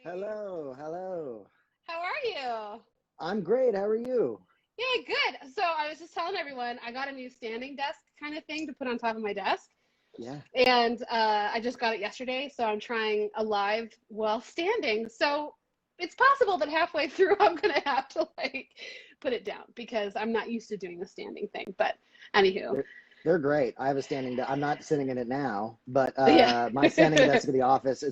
Hello, hello. How are you? I'm great. How are you? Yeah, good. So I was just telling everyone I got a new standing desk kind of thing to put on top of my desk. Yeah. And I just got it yesterday, so I'm trying a live while standing. So it's possible that halfway through I'm gonna have to like put it down because I'm not used to doing the standing thing. But anywho, They're great. I have a standing desk. I'm not sitting in it now, but yeah. my standing desk at the office,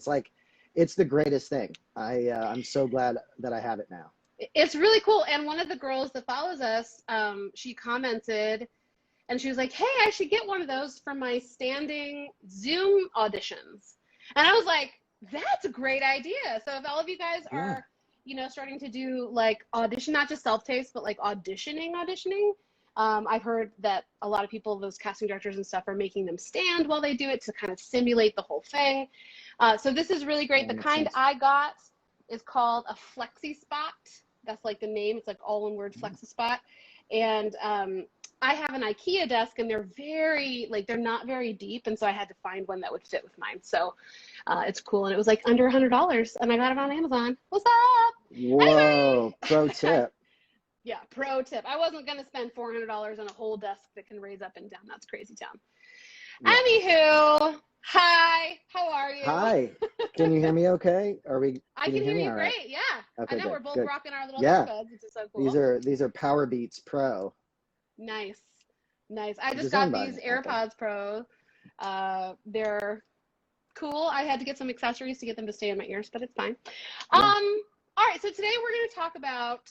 it's the greatest thing. I'm so glad that I have it now. It's really cool. And one of the girls that follows us, she commented and she was like, "Hey, I should get one of those for my standing Zoom auditions." And I was like, "That's a great idea." So if all of you guys Yeah. are, starting to do like audition, not just self-taste, but like auditioning, I've heard that a lot of people, those casting directors and stuff, are making them stand while they do it to kind of simulate the whole thing. So this is really great. That The makes kind sense. I got is called a Flexi Spot. That's like the name. It's like all one word, Flexi Spot. And I have an IKEA desk, and they're not very deep, and so I had to find one that would fit with mine. So it's cool, and it was like under $100, and I got it on Amazon. What's up? Whoa, pro Anyway, tip. yeah, pro tip. I wasn't gonna spend $400 on a whole desk that can raise up and down. That's crazy town. Yeah. Anywho, hi, how are you? Hi. Can you hear me okay? I Can you can hear hear me you all right? great. Yeah, I Okay, know good, we're both good. rocking our little Yeah. earbuds, which is so These cool. are these are Power Beats Pro. Nice, nice. I just got Designed by these me, I think. AirPods Pro. They're cool. I had to get some accessories to get them to stay in my ears, but it's fine. Yeah. All right, so today we're going to talk about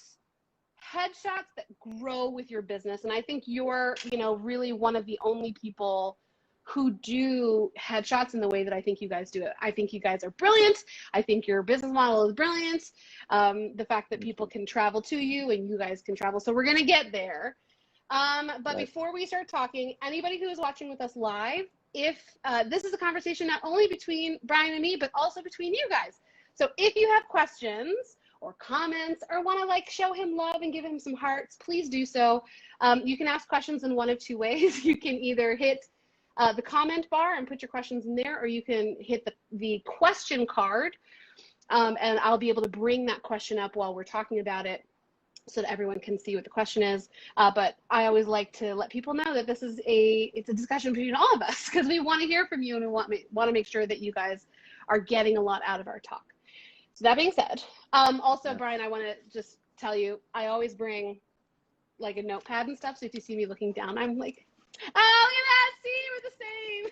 headshots that grow with your business. And I think you're, really one of the only people who do headshots in the way that I think you guys do it. I think you guys are brilliant. I think your business model is brilliant. The fact that Thank people you. can travel to you and you guys can travel. So we're going to get there. But Right. before we start talking, anybody who is watching with us live, if this is a conversation not only between Brian and me, but also between you guys. So if you have questions or comments or want to like show him love and give him some hearts, please do so. You can ask questions in one of two ways. You can either hit the comment bar and put your questions in there, or you can hit the question card, and I'll be able to bring that question up while we're talking about it, so that everyone can see what the question is. But I always like to let people know that it's a discussion between all of us, because we want to hear from you and we want to make sure that you guys are getting a lot out of our talk. So that being said, also Yeah. Brian, I want to just tell you, I always bring like a notepad and stuff. So if you see me looking down, I'm like, oh, look at that, see, we're the same.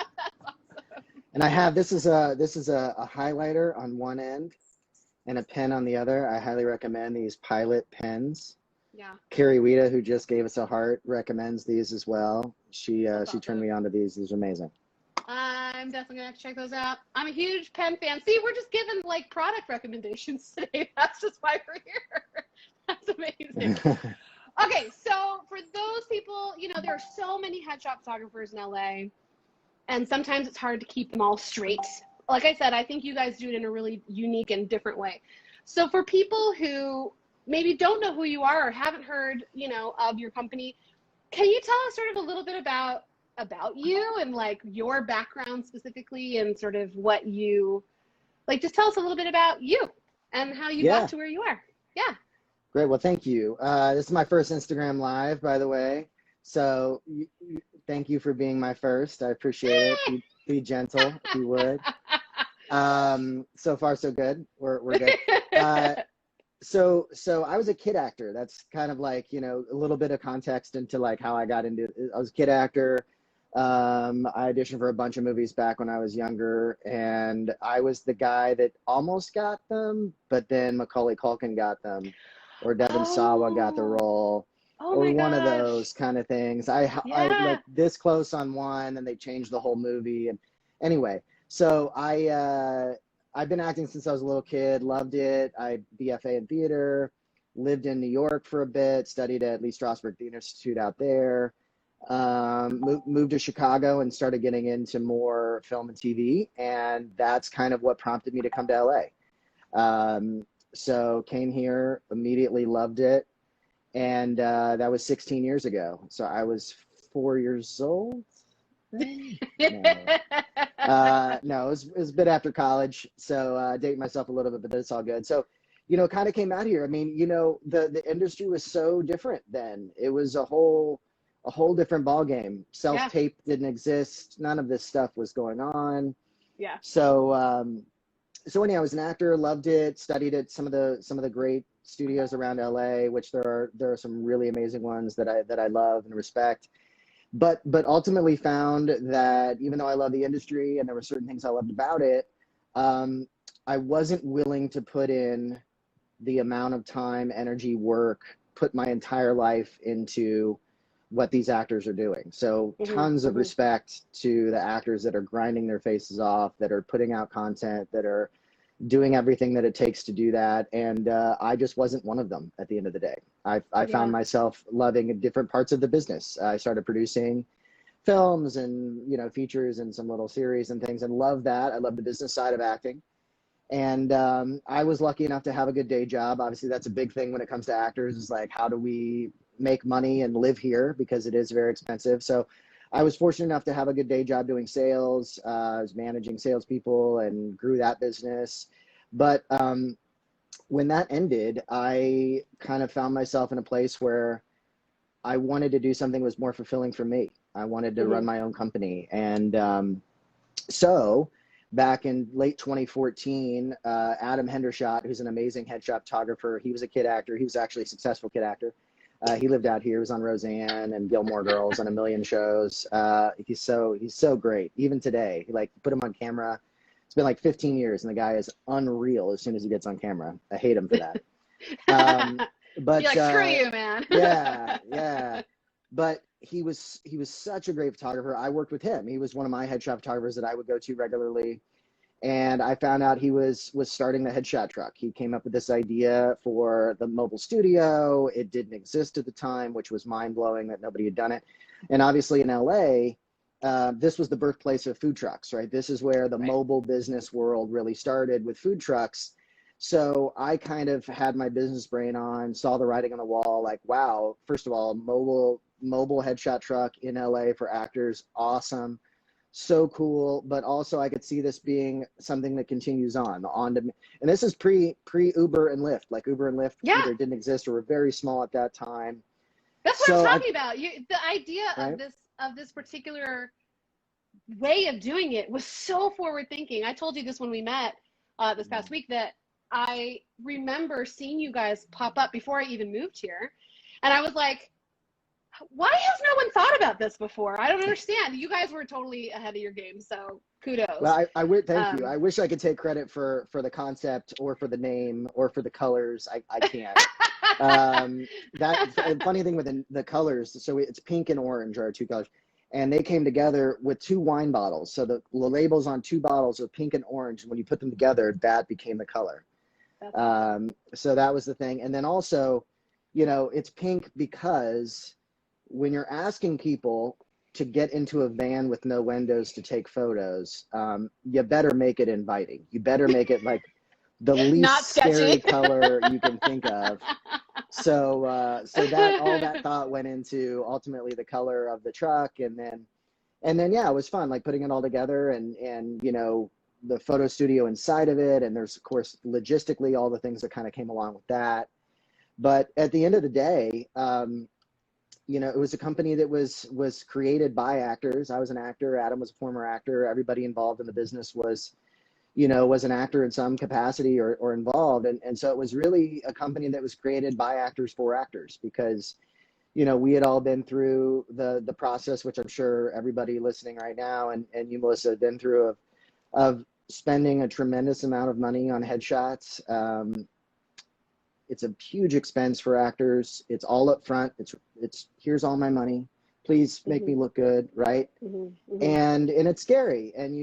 That's awesome. And I have this is a highlighter on one end and a pen on the other. I highly recommend these Pilot pens. Yeah, Carrie Wita, who just gave us a heart, recommends these as well. that's She turned awesome. me on to these. These are amazing. I'm definitely gonna have to check those out. I'm a huge pen fan. See, we're just giving like product recommendations today. That's just why we're here. That's amazing. Okay, so for those people, there are so many headshot photographers in LA, and sometimes it's hard to keep them all straight. Like I said, I think you guys do it in a really unique and different way. So for people who maybe don't know who you are or haven't heard, of your company, can you tell us sort of a little bit about you and like your background specifically, and sort of what you like? Just tell us a little bit about you and how you got Yeah, to where you are. Yeah. great. Well, thank you. This is my first Instagram Live, by the way. So thank you for being my first. I appreciate it. Be gentle if you would. So far, so good. We're good. Uh, so I was a kid actor. That's kind of like, a little bit of context into like how I got into it. I was a kid actor. I auditioned for a bunch of movies back when I was younger, and I was the guy that almost got them, but then Macaulay Culkin got them, or Devon Sawa got the Oh, role, oh or my one of gosh. those kind of things. I Yeah. like this close on one, and they changed the whole movie. And anyway, so I've been acting since I was a little kid, loved it. I BFA in theater, lived in New York for a bit, studied at Lee Strasberg Theater Institute out there. Moved to Chicago and started getting into more film and TV, and that's kind of what prompted me to come to LA. So came here, immediately loved it, and that was 16 years ago. So I was 4 years old. then? No, it was a bit after college, so dating myself a little bit, but it's all good. So, it kind of came out here. I mean, the industry was so different then. It was a whole different ball game. Self-tape didn't exist. None of this stuff was going on. Yeah. So anyhow, I was an actor, loved it, studied at some of the great studios around LA, which there are some really amazing ones that I love and respect. But ultimately found that even though I love the industry and there were certain things I loved about it, I wasn't willing to put in the amount of time, energy, work, put my entire life into what these actors are doing. So tons of respect to the actors that are grinding their faces off, that are putting out content, that are doing everything that it takes to do that. And I just wasn't one of them at the end of the day. I found myself loving different parts of the business. I started producing films and, features and some little series and things, and love that. I love the business side of acting. And I was lucky enough to have a good day job. Obviously, that's a big thing when it comes to actors, is like, how do we make money and live here, because it is very expensive. So I was fortunate enough to have a good day job doing sales. I was managing salespeople and grew that business. But when that ended, I kind of found myself in a place where I wanted to do something that was more fulfilling for me. I wanted to run my own company. And so back in late 2014, Adam Hendershot, who's an amazing headshot photographer, he was a kid actor. He was actually a successful kid actor. He lived out here. He was on Roseanne and Gilmore Girls and a million shows. He's so great. Even today, put him on camera. It's been like 15 years, and the guy is unreal as soon as he gets on camera. I hate him for that. But you're like, screw you, man. yeah. But he was such a great photographer. I worked with him. He was one of my headshot photographers that I would go to regularly. And I found out he was starting the headshot truck. He came up with this idea for the mobile studio. It didn't exist at the time, which was mind-blowing that nobody had done it. And obviously in LA, this was the birthplace of food trucks, right? This is where the mobile business world really started with food trucks. So I kind of had my business brain on, saw the writing on the wall, like, wow, first of all, mobile headshot truck in LA for actors, awesome. So cool. But also I could see this being something that continues on and this is pre Uber and Lyft. Like Uber and Lyft either didn't exist or were very small at that time. That's what I'm talking about. The idea of this particular way of doing it was so forward thinking. I told you this when we met this past week, that I remember seeing you guys pop up before I even moved here, and I was like, why has no one thought about this before? I don't understand. You guys were totally ahead of your game, so kudos. Well, I would thank you. I wish I could take credit for the concept or for the name or for the colors. I can't. That funny thing with the colors. So it's pink and orange are our two colors, and they came together with two wine bottles. So the labels on two bottles are pink and orange. When you put them together, that became the color. So that was the thing. And then also, it's pink because when you're asking people to get into a van with no windows to take photos, you better make it inviting. You better make it like the least scary color you can think of. So that all that thought went into ultimately the color of the truck, and then it was fun, like putting it all together, and the photo studio inside of it, and there's of course logistically all the things that kind of came along with that. But at the end of the day, it was a company that was created by actors. I was an actor. Adam was a former actor. Everybody involved in the business was an actor in some capacity or involved. And so it was really a company that was created by actors for actors, because, we had all been through the process, which I'm sure everybody listening right now and you, Melissa, have been through of spending a tremendous amount of money on headshots. It's a huge expense for actors. It's all up front. It's here's all my money. Please make me look good, right? And it's scary. And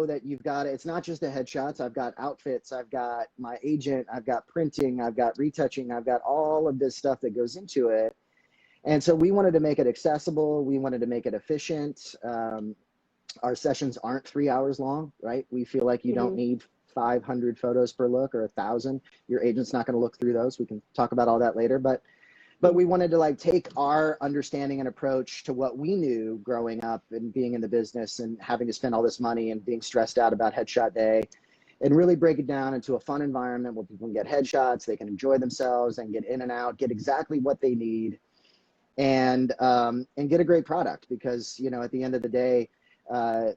that you've got it's not just the headshots. I've got outfits. I've got my agent. I've got printing. I've got retouching. I've got all of this stuff that goes into it. And so we wanted to make it accessible. We wanted to make it efficient. Our sessions aren't 3 hours long, right? We feel like you don't need 500 photos per look or 1,000. Your agent's not going to look through those. We can talk about all that later. But but we wanted to like take our understanding and approach to what we knew growing up and being in the business and having to spend all this money and being stressed out about headshot day, and really break it down into a fun environment where people can get headshots, they can enjoy themselves and get in and out, get exactly what they need, and get a great product. Because, you know, at the end of the day,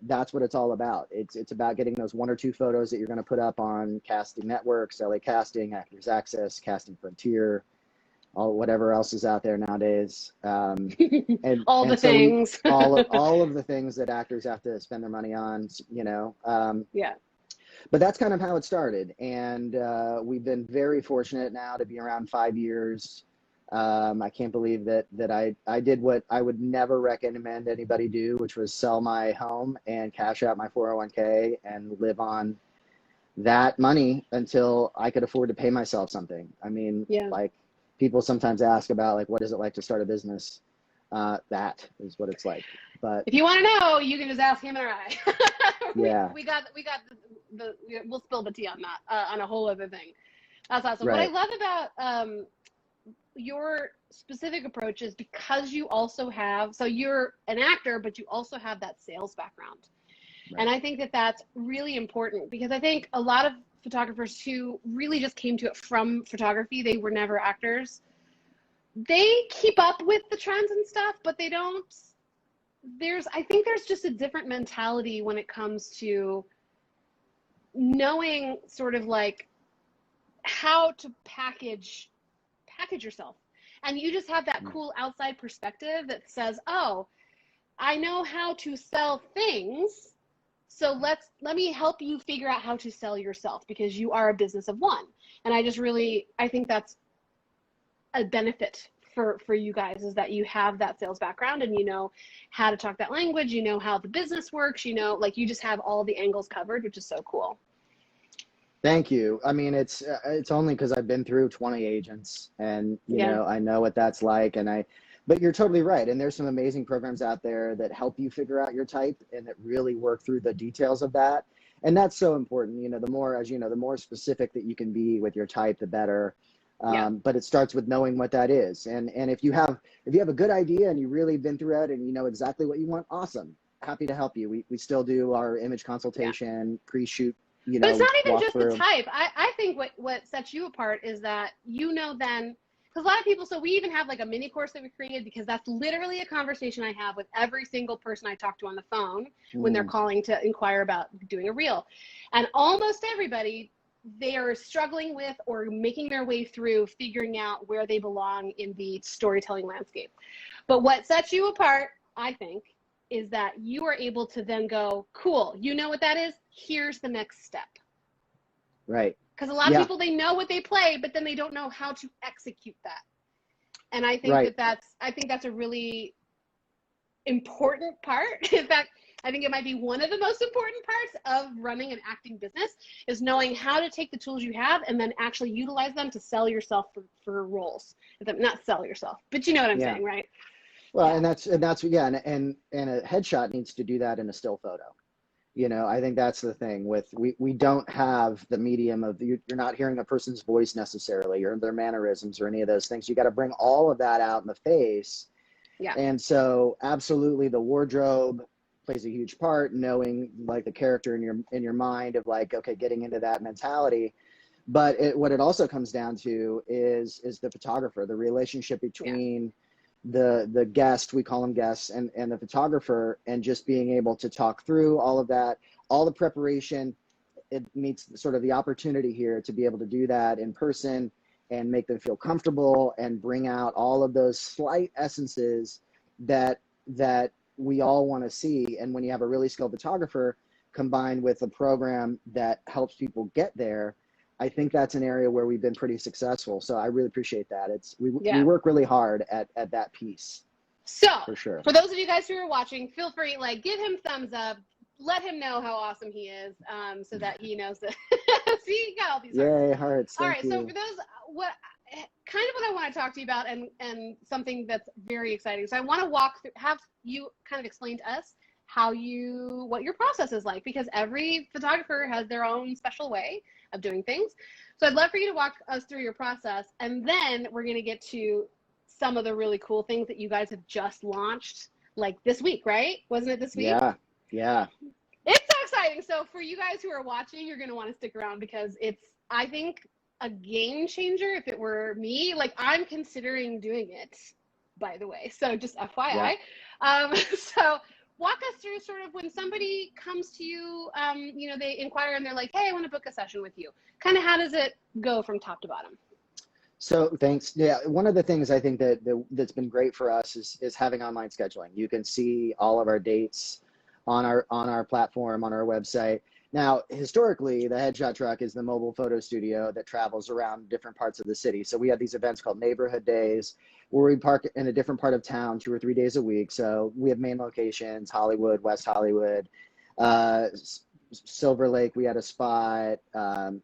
that's what it's all about. It's about getting those 1 or 2 photos that you're going to put up on casting networks, LA Casting, Actors Access, Casting Frontier, all whatever else is out there nowadays, and all the things, all of the things that actors have to spend their money on, you know. Yeah. But that's kind of how it started, and we've been very fortunate now to be around 5 years. I can't believe that I did what I would never recommend anybody do, which was sell my home and cash out my 401k and live on that money until I could afford to pay myself something. I mean, like, people sometimes ask about, like, what is it like to start a business? That is what it's like. But if you want to know, you can just ask him and I. Yeah. we got we'll spill the tea on that, on a whole other thing. That's awesome. Right. What I love about your specific approach is because you also have, so you're an actor, but you also have that sales background. Right. And I think that that's really important, because I think a lot of photographers who really just came to it from photography, they were never actors. They keep up with the trends and stuff, but they don't, I think there's just a different mentality when it comes to knowing sort of like how to package yourself. And you just have that cool outside perspective that says, oh, I know how to sell things, so let me help you figure out how to sell yourself, because you are a business of one. And I think that's a benefit for you guys, is that you have that sales background and you know how to talk that language, you know how the business works, you know, like, you just have all the angles covered, which is so cool. Thank you. I mean, it's only because I've been through 20 agents, and you know, I know what that's like. But you're totally right. And there's some amazing programs out there that help you figure out your type and that really work through the details of that. And that's so important. You know, the more, as you know, the more specific that you can be with your type, the better. But it starts with knowing what that is. And if you have a good idea and you really been through it and you know exactly what you want, awesome. Happy to help you. We still do our image consultation, pre-shoot. You know, but it's not even just the type. I think what sets you apart is that, you know, then, because a lot of people, so we even have like a mini course that we created, because that's literally a conversation I have with every single person I talk to on the phone when they're calling to inquire about doing a reel. And almost everybody, they are struggling with or making their way through figuring out where they belong in the storytelling landscape. But what sets you apart, I think, is that you are able to then go, cool, you know what that is? Here's the next step. Right. Because a lot of people, they know what they play, but then they don't know how to execute that. And I think that's a really important part. In fact, I think it might be one of the most important parts of running an acting business, is knowing how to take the tools you have and then actually utilize them to sell yourself for roles. Not sell yourself, but you know what I'm saying, right? Well, and that's and a headshot needs to do that in a still photo. You know, I think that's the thing with, we don't have the medium of, you're not hearing a person's voice necessarily, or their mannerisms or any of those things. You got to bring all of that out in the face. Yeah. And so absolutely the wardrobe plays a huge part, knowing like the character in your mind of like, okay, getting into that mentality. But what it also comes down to is the photographer, the relationship between the guest, we call them guests, and the photographer, and just being able to talk through all of that, all the preparation. It meets sort of the opportunity here to be able to do that in person and make them feel comfortable and bring out all of those slight essences that we all want to see. And when you have a really skilled photographer combined with a program that helps people get there, I think that's an area where we've been pretty successful. So I really appreciate that. We work really hard at that piece. So for sure. For those of you guys who are watching, feel free, like, give him thumbs up, let him know how awesome he is, so that he knows that. See, you got all these hearts. Yay, hearts. All right. So for those, what I want to talk to you about, and something that's very exciting. So I want to have you kind of explain to us what your process is like, because every photographer has their own special way of doing things. So I'd love for you to walk us through your process, and then we're going to get to some of the really cool things that you guys have just launched, like this week, right? Wasn't it this week? Yeah. It's so exciting. So for you guys who are watching, you're going to want to stick around because it's, I think, a game changer. If it were me, like, I'm considering doing it, by the way. So just FYI. So walk us through sort of when somebody comes to you, you know, they inquire and they're like, hey, I want to book a session with you. Kind of how does it go from top to bottom? So thanks. Yeah, one of the things I think that's been great for us is having online scheduling. You can see all of our dates on our platform, on our website. Now, historically, the Headshot Truck is the mobile photo studio that travels around different parts of the city. So we have these events called neighborhood days where we park in a different part of town 2 or 3 days a week. So we have main locations, Hollywood, West Hollywood, Silver Lake, we had a spot,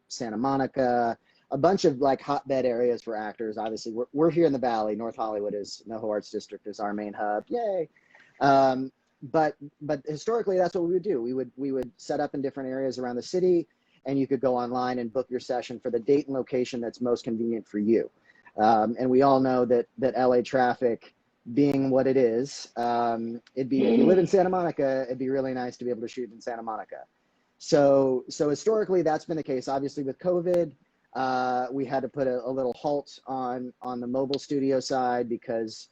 Santa Monica, a bunch of like hotbed areas for actors. Obviously, we're here in the Valley. North Hollywood is NoHo Arts District is our main hub. Yay! But historically, that's what we would do. We would set up in different areas around the city, and you could go online and book your session for the date and location that's most convenient for you. And we all know that LA traffic being what it is, it'd be, if you live in Santa Monica, it'd be really nice to be able to shoot in Santa Monica. So historically, that's been the case. Obviously, with COVID, we had to put a little halt on the mobile studio side because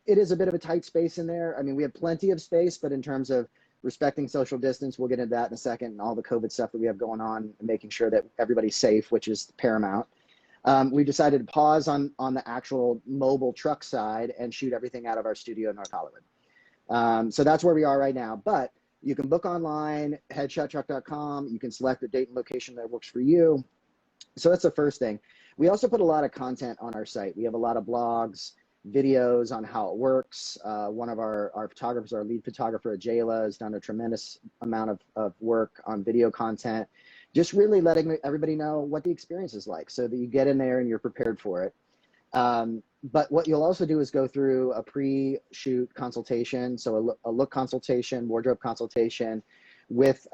it is a bit of a tight space in there. I mean, we have plenty of space, but in terms of respecting social distance, we'll get into that in a second, and all the COVID stuff that we have going on, and making sure that everybody's safe, which is paramount. We decided to pause on the actual mobile truck side and shoot everything out of our studio in North Hollywood. So that's where we are right now. But you can book online, headshottruck.com. You can select the date and location that works for you. So that's the first thing. We also put a lot of content on our site. We have a lot of blogs, videos on how it works. One of our photographers, our lead photographer, Jayla, has done a tremendous amount of work on video content, just really letting everybody know what the experience is like so that you get in there and you're prepared for it. But what you'll also do is go through a pre-shoot consultation, so a look consultation, wardrobe consultation with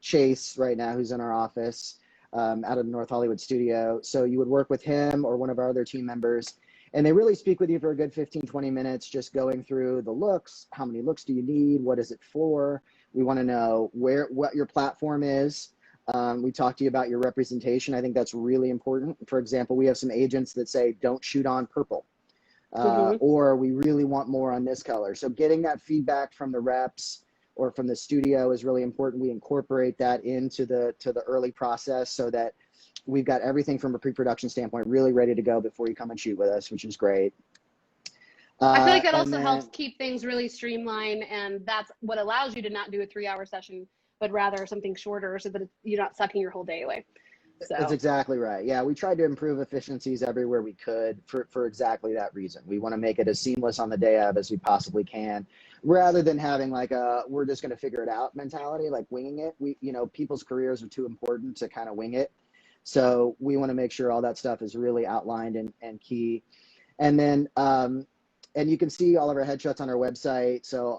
Chase right now, who's in our office out of the North Hollywood studio. So you would work with him or one of our other team members, and they really speak with you for a good 15, 20 minutes, just going through the looks. How many looks do you need? What is it for? We want to know what your platform is. We talk to you about your representation. I think that's really important. For example, we have some agents that say, don't shoot on purple, or we really want more on this color. So getting that feedback from the reps or from the studio is really important. We incorporate that into the early process so that we've got everything from a pre-production standpoint really ready to go before you come and shoot with us, which is great. I feel like that also helps keep things really streamlined, and that's what allows you to not do a 3-hour session, but rather something shorter so that you're not sucking your whole day away. So. That's exactly right. Yeah, we tried to improve efficiencies everywhere we could for exactly that reason. We want to make it as seamless on the day of as we possibly can, rather than having like we're just going to figure it out mentality, like winging it. People's careers are too important to kind of wing it. So we want to make sure all that stuff is really outlined and key. And then, and you can see all of our headshots on our website. So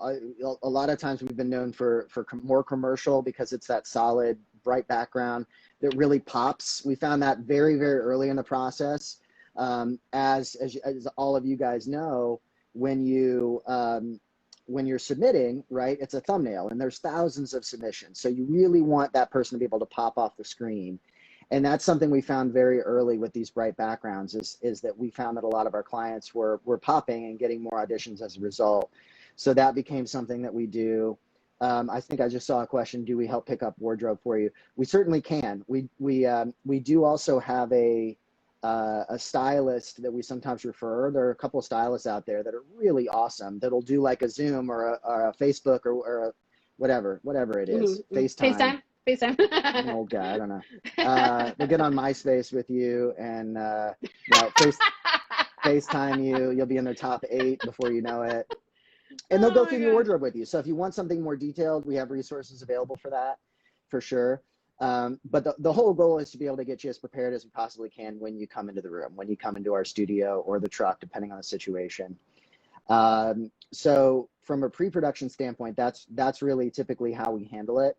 a lot of times we've been known for more commercial because it's that solid, bright background that really pops. We found that very, very early in the process. As all of you guys know, when you're submitting, right, it's a thumbnail and there's thousands of submissions. So you really want that person to be able to pop off the screen. And that's something we found very early with these bright backgrounds is that we found that a lot of our clients were popping and getting more auditions as a result. So that became something that we do. I think I just saw a question, do we help pick up wardrobe for you? We certainly can. We do also have a stylist that we sometimes refer. There are a couple of stylists out there that are really awesome that'll do like a Zoom or a Facebook or a whatever it is. FaceTime. Oh God, I don't know. They'll get on MySpace with you and FaceTime you. You'll be in their top 8 before you know it. And they'll go through your wardrobe with you. So if you want something more detailed, we have resources available for that, for sure. But the whole goal is to be able to get you as prepared as we possibly can when you come into the room, when you come into our studio or the truck, depending on the situation. So from a pre-production standpoint, that's really typically how we handle it.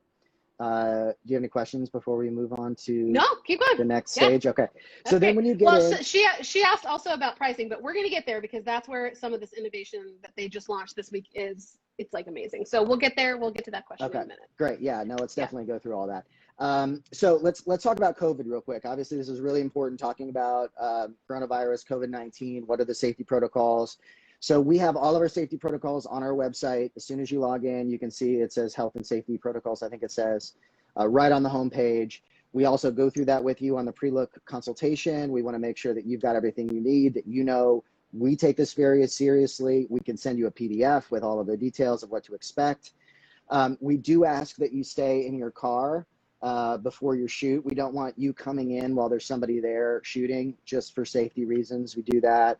Do you have any questions before we move on to No, keep going. the next Yeah. stage? Okay. So then when you get in, so she asked also about pricing, but we're going to get there because that's where some of this innovation that they just launched this week is. It's like amazing. So we'll get there. We'll get to that question in a minute. Great. Yeah, no, let's definitely go through all that. So let's talk about COVID real quick. Obviously, this is really important, talking about coronavirus, COVID-19. What are the safety protocols? So we have all of our safety protocols on our website. As soon as you log in, you can see it says health and safety protocols. I think it says right on the homepage. We also go through that with you on the pre-look consultation. We want to make sure that you've got everything you need, that you know we take this very seriously. We can send you a PDF with all of the details of what to expect. We do ask that you stay in your car before your shoot. We don't want you coming in while there's somebody there shooting, just for safety reasons. We do that.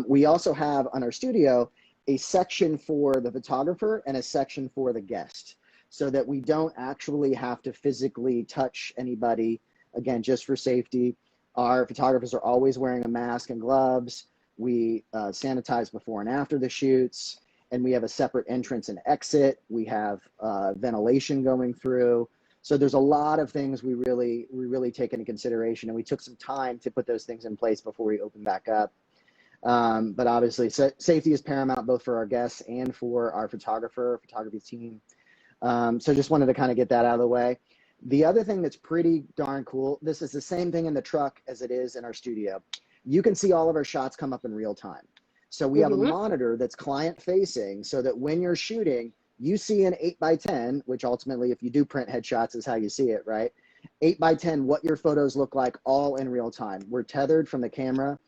We also have on our studio a section for the photographer and a section for the guest, so that we don't actually have to physically touch anybody, again, just for safety. Our photographers are always wearing a mask and gloves. We sanitize before and after the shoots, and we have a separate entrance and exit. We have ventilation going through. So there's a lot of things we really take into consideration, and we took some time to put those things in place before we open back up. But obviously, safety is paramount, both for our guests and for our photography team. So just wanted to kind of get that out of the way. The other thing that's pretty darn cool, this is the same thing in the truck as it is in our studio. You can see all of our shots come up in real time. So we have a monitor that's client facing, so that when you're shooting, you see an 8x10, which ultimately, if you do print headshots, is how you see it, right? 8x10, what your photos look like, all in real time. We're tethered from the camera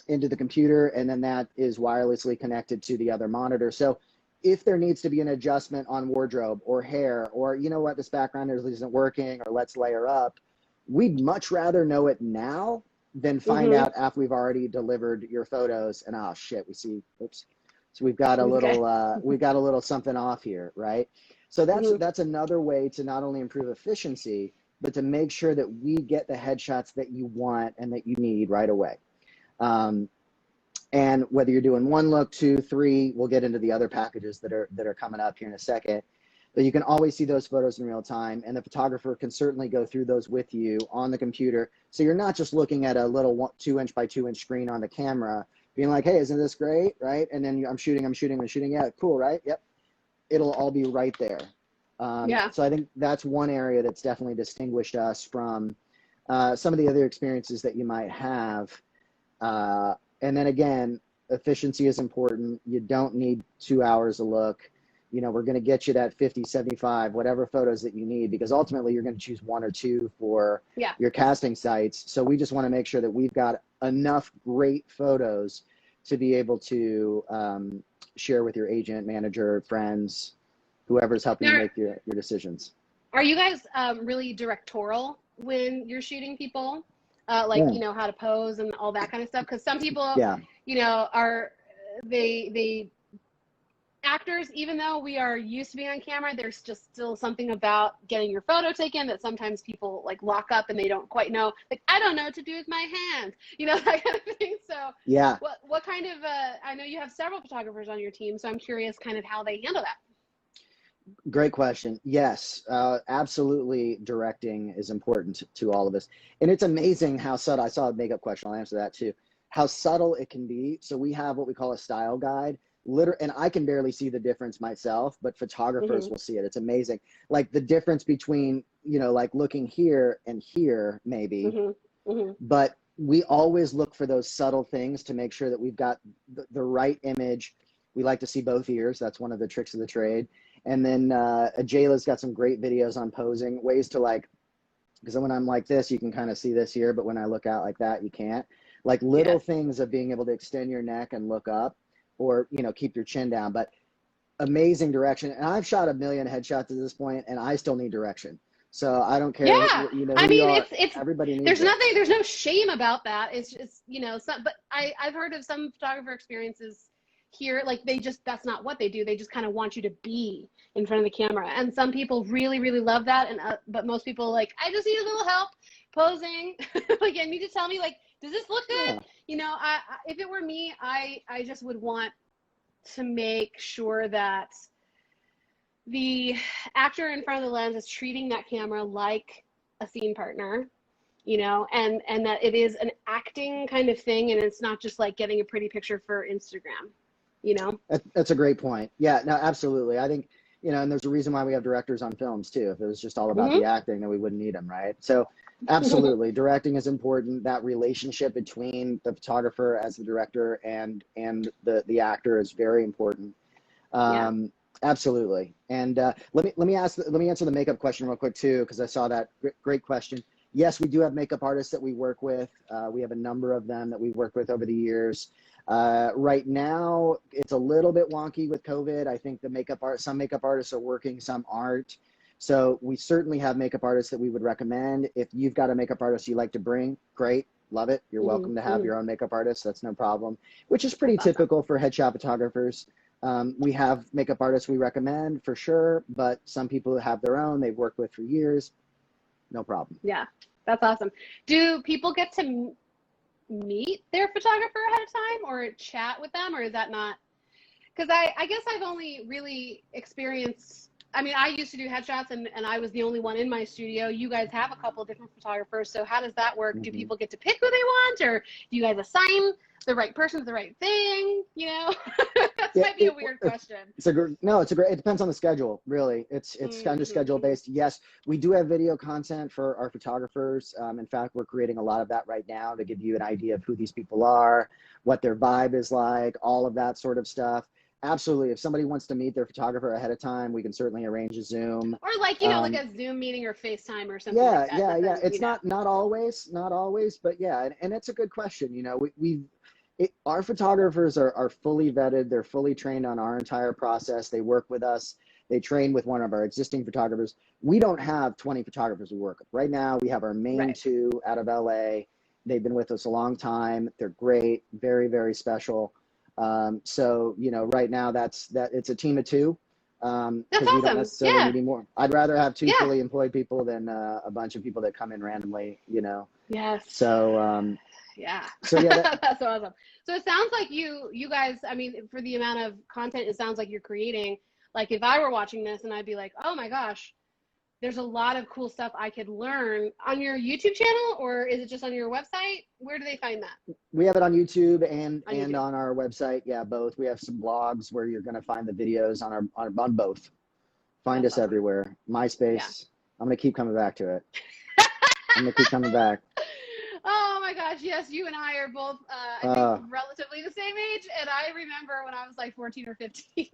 into the computer, and then that is wirelessly connected to the other monitor. So if there needs to be an adjustment on wardrobe or hair, or you know what, this background isn't working, or let's layer up, we'd much rather know it now than find out after we've already delivered your photos and, oh shit, we see, oops. So we've got a little, we've got a little something off here, right? So that's another way to not only improve efficiency, but to make sure that we get the headshots that you want and that you need right away. And whether you're doing 1 look, 2, 3, we'll get into the other packages that are coming up here in a second. But you can always see those photos in real time, and the photographer can certainly go through those with you on the computer. So you're not just looking at a little 2-inch by 2-inch screen on the camera, being like, hey, isn't this great, right? And then I'm shooting. Yeah, cool, right? Yep. It'll all be right there. So I think that's one area that's definitely distinguished us from some of the other experiences that you might have. And then again, efficiency is important. You don't need 2 hours a look. You know, we're going to get you that 50, 75, whatever photos that you need, because ultimately you're going to choose 1 or 2 for your casting sites. So we just want to make sure that we've got enough great photos to be able to share with your agent, manager, friends, whoever's helping you make your decisions. Are you guys really directorial when you're shooting people? You know, how to pose and all that kind of stuff? Because some people, you know, they actors, even though we are used to being on camera, there's just still something about getting your photo taken that sometimes people like lock up and they don't quite know. Like, I don't know what to do with my hands, you know, that kind of thing. So what kind of, I know you have several photographers on your team, so I'm curious kind of how they handle that. Great question. Yes, absolutely. Directing is important to all of us. And it's amazing how subtle, I saw a makeup question, I'll answer that too, how subtle it can be. So we have what we call a style guide. And I can barely see the difference myself, but photographers will see it. It's amazing. Like the difference between, you know, like looking here and here maybe, but we always look for those subtle things to make sure that we've got the right image. We like to see both ears. That's one of the tricks of the trade. And then Jayla's got some great videos on posing, ways to like, because when I'm like this, you can kind of see this here, but when I look out like that, you can't. Like little things of being able to extend your neck and look up, or, you know, keep your chin down. But amazing direction. And I've shot 1 million headshots at this point, and I still need direction. So I don't care. You know, I mean, it's everybody needs there's it. nothing, there's no shame about that. It's just, you know, but I've heard of some photographer experiences here, like that's not what they do. They just kind of want you to be in front of the camera. And some people really, really love that. And but most people like, I just need a little help posing. Like, I need to tell me, like, does this look good? You know, if it were me, I just would want to make sure that the actor in front of the lens is treating that camera like a scene partner, you know, and that it is an acting kind of thing, and it's not just like getting a pretty picture for Instagram, you know? That's a great point. Yeah, no, absolutely. I think, you know, and there's a reason why we have directors on films too. If it was just all about the acting, then we wouldn't need them, right? So absolutely, directing is important. That relationship between the photographer as the director and the actor is very important. Yeah. Absolutely. And let me answer the makeup question real quick too, because I saw that great question. Yes, we do have makeup artists that we work with. We have a number of them that we've worked with over the years. Right now, it's a little bit wonky with COVID. I think some makeup artists are working, some aren't. So we certainly have makeup artists that we would recommend. If you've got a makeup artist you like to bring, great, love it. You're welcome to have your own makeup artist. That's no problem, which is pretty typical for headshot photographers. We have makeup artists we recommend for sure, but some people have their own they've worked with for years. No problem. Yeah, that's awesome. Do people get to meet their photographer ahead of time or chat with them, or is that not? Because I guess I've only really experienced, I mean, I used to do headshots and I was the only one in my studio. You guys have a couple of different photographers. So how does that work? Do people get to pick who they want, or do you guys assign the right person to the right thing? You know, that might be a weird question. It's a great, it depends on the schedule, really. It's kind of schedule based. Yes, we do have video content for our photographers. In fact, we're creating a lot of that right now to give you an idea of who these people are, what their vibe is like, all of that sort of stuff. Absolutely. If somebody wants to meet their photographer ahead of time, we can certainly arrange a Zoom. Or like, you know, like a Zoom meeting or FaceTime or something yeah, like that. Yeah, yeah. Then, it's not always, but yeah. And it's a good question. You know, our photographers are fully vetted. They're fully trained on our entire process. They work with us. They train with one of our existing photographers. We don't have 20 photographers we work with. Right now, we have our main two out of LA. They've been with us a long time. They're great, very, very special. So, you know, right now it's a team of two. That's we awesome. don't necessarily need any more. I'd rather have two fully employed people than a bunch of people that come in randomly, you know? Yes. So, yeah. So yeah, that's awesome. So it sounds like you guys, I mean, for the amount of content it sounds like you're creating, like if I were watching this and I'd be like, oh my gosh, there's a lot of cool stuff I could learn on your YouTube channel, or is it just on your website? Where do they find that? We have it on YouTube and on our website. Yeah, both. We have some blogs where you're going to find the videos on both. Find us everywhere. MySpace. Yeah. I'm going to keep coming back to it. I'm going to keep coming back. Oh my gosh, yes, you and I are both, I think, relatively the same age. And I remember when I was like 14 or 15,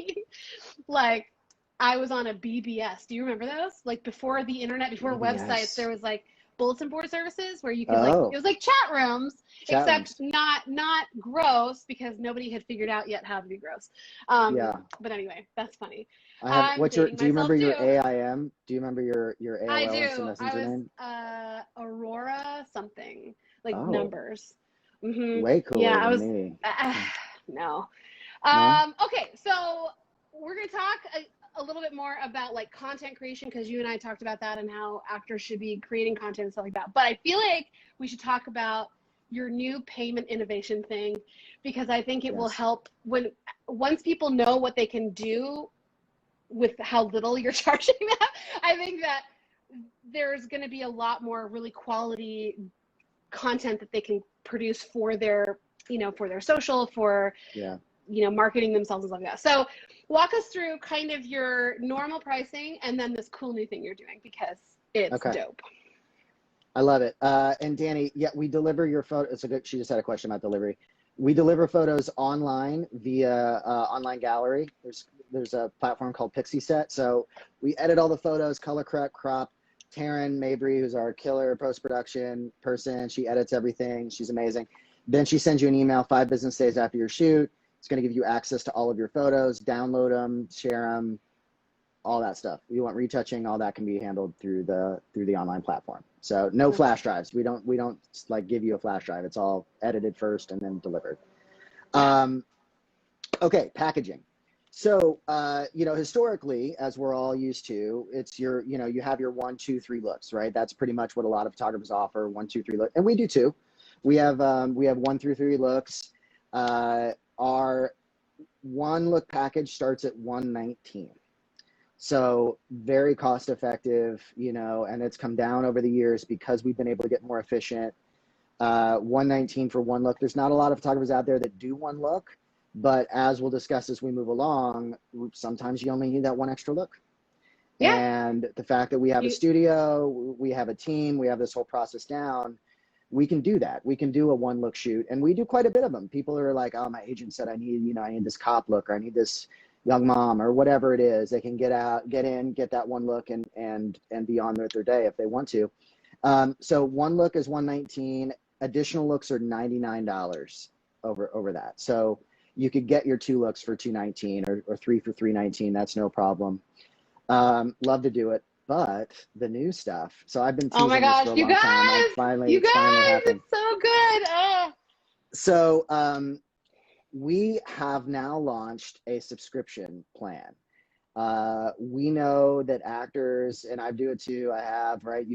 like I was on a BBS. Do you remember those? Like before the internet, before websites, there was like bulletin board services where you could like, it was like chat rooms, except not gross, because nobody had figured out yet how to be gross. But anyway, that's funny. Do you remember your AIM? Do you remember your AOL I do. Messenger name? Aurora something, like numbers. Way cooler than me. No. Okay, so we're going to talk a little bit more about like content creation, because you and I talked about that and how actors should be creating content and stuff like that. But I feel like we should talk about your new payment innovation thing, because I think it will help once people know what they can do with how little you're charging them. I think that there's going to be a lot more really quality content that they can produce for their, you know, for their social, for, you know, marketing themselves and stuff like that. So walk us through kind of your normal pricing and then this cool new thing you're doing, because it's dope. I love it. And Danny, we deliver your photo. She just had a question about delivery. We deliver photos online via online gallery. There's a platform called PixieSet. So we edit all the photos, color correct, crop. Taryn Mabry, who's our killer post-production person, she edits everything. She's amazing. Then she sends you an email 5 business days after your shoot. It's going to give you access to all of your photos, download them, share them, all that stuff. You want retouching, all that can be handled through the online platform. So no flash drives. We don't like give you a flash drive. It's all edited first and then delivered. Okay, packaging. So, you know, historically, as we're all used to, it's you have your 1, 2, 3 looks, right? That's pretty much what a lot of photographers offer, 1, 2, 3 look. And we do too. We have 1 through 3 looks. Our 1 look package starts at $119. So very cost effective, you know, and it's come down over the years because we've been able to get more efficient. 119 for one look. There's not a lot of photographers out there that do one look, but as we'll discuss as we move along, sometimes you only need that one extra look. Yeah. And the fact that we have a studio, we have a team, we have this whole process down, we can do that. We can do a one look shoot, and we do quite a bit of them. People are like, oh, my agent said I need, you know, I need this cop look, or I need this young mom, or whatever it is. They can get out, get in, get that one look, and be on with their day if they want to. So one look is 119. Additional looks are $99 over that. So you could get your two looks for $219 or three for $319. That's no problem. Love to do it. But the new stuff. So I've been teasing this for a long time. Finally happened. It's so good. So we have now launched a subscription plan. We know that actors, and I do it too, I have, right?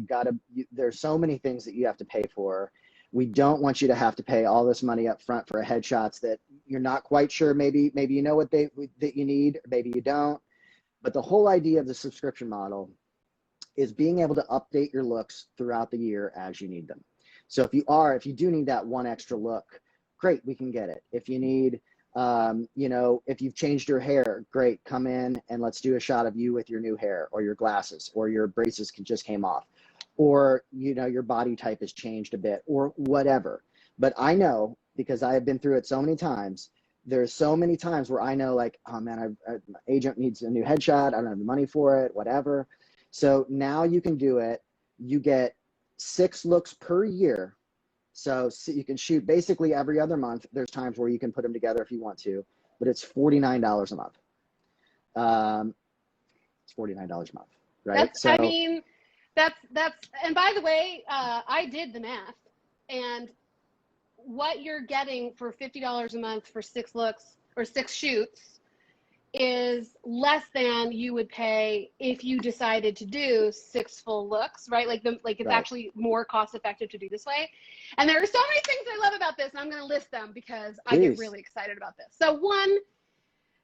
There's so many things that you have to pay for. We don't want you to have to pay all this money up front for headshots that you're not quite sure. Maybe you know what that you need, or maybe you don't. But the whole idea of the subscription model is being able to update your looks throughout the year as you need them. So if you do need that one extra look, great, we can get it. If you need, you know, if you've changed your hair, great, come in and let's do a shot of you with your new hair, or your glasses, or your braces just came off, or, you know, your body type has changed a bit, or whatever. But I know, because I have been through it so many times, there's so many times where I know, like, oh man, my agent needs a new headshot, I don't have the money for it, whatever. So now you can do it. You get 6 looks per year. So you can shoot basically every other month. There's times where you can put them together if you want to, but it's $49 a month. It's $49 a month, right? That's, and by the way, I did the math, and what you're getting for $50 a month for 6 looks or 6 shoots is less than you would pay if you decided to do 6 full looks, right? It's actually more cost effective to do this way. And there are so many things I love about this, and I'm going to list them because I get really excited about this. So one,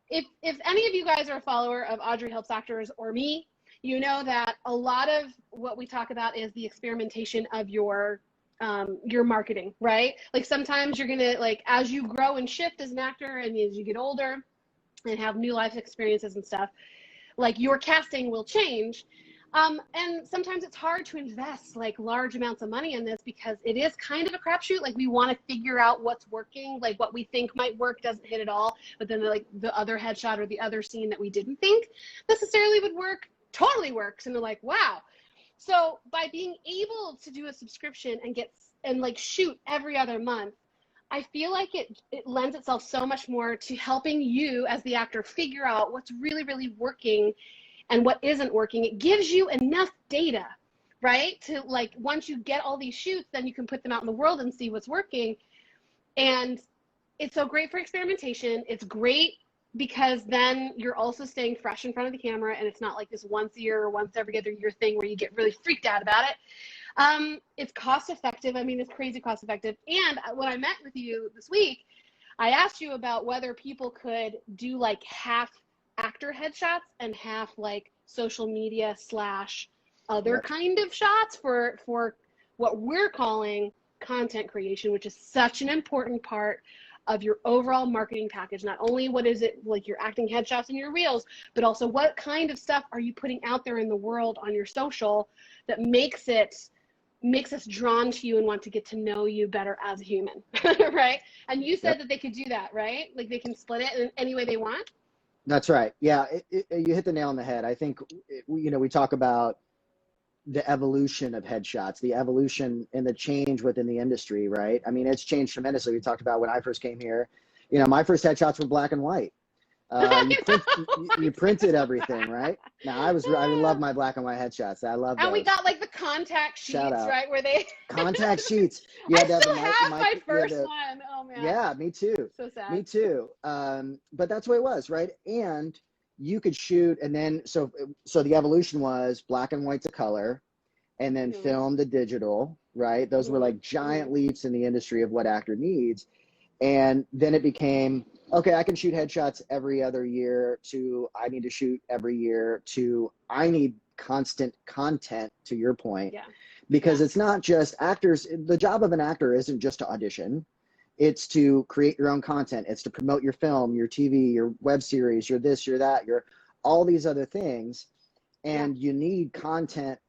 if any of you guys are a follower of Audrey Helps Actors or me, you know that a lot of what we talk about is the experimentation of your marketing, right? Like sometimes you're gonna, like, as you grow and shift as an actor and as you get older and have new life experiences and stuff, like your casting will change. And sometimes it's hard to invest like large amounts of money in this because it is kind of a crapshoot. Like we want to figure out what's working, like what we think might work doesn't hit at all, but then like the other headshot or the other scene that we didn't think necessarily would work totally works, and they're like, wow. So by being able to do a subscription and like shoot every other month, I feel like it lends itself so much more to helping you as the actor figure out what's really, really working and what isn't working. It gives you enough data, right? To like, once you get all these shoots, then you can put them out in the world and see what's working. And it's so great for experimentation. It's great because then you're also staying fresh in front of the camera, and it's not like this once a year or once every other year thing where you get really freaked out about it. It's cost effective. I mean, it's crazy cost effective. And when I met with you this week, I asked you about whether people could do like half actor headshots and half like social media / other kind of shots for what we're calling content creation, which is such an important part of your overall marketing package. Not only what is it like your acting headshots and your reels, but also what kind of stuff are you putting out there in the world on your social that makes us drawn to you and want to get to know you better as a human, right? And you said that they could do that, right? Like they can split it in any way they want. That's right. Yeah, you hit the nail on the head. I think, we talk about the evolution of headshots, the evolution and the change within the industry, right? I mean, it's changed tremendously. We talked about when I first came here, my first headshots were black and white. You printed everything, right? Now I love my black and white headshots. I love those. And we got like the contact sheets, right? Where they contact sheets. I still have my first one. Oh man. Yeah, me too. So sad. Me too. But that's what it was, right? And you could shoot, and then so the evolution was black and white to color, and then film to digital, right? Those were like giant leaps in the industry of what actor needs. And then it became okay, I can shoot headshots every other year, to I need to shoot every year, to I need constant content, to your point. Yeah. Because Yeah. it's not just actors. The job of an actor isn't just to audition. It's to create your own content. It's to promote your film, your TV, your web series, your this, your that, your all these other things. And you need content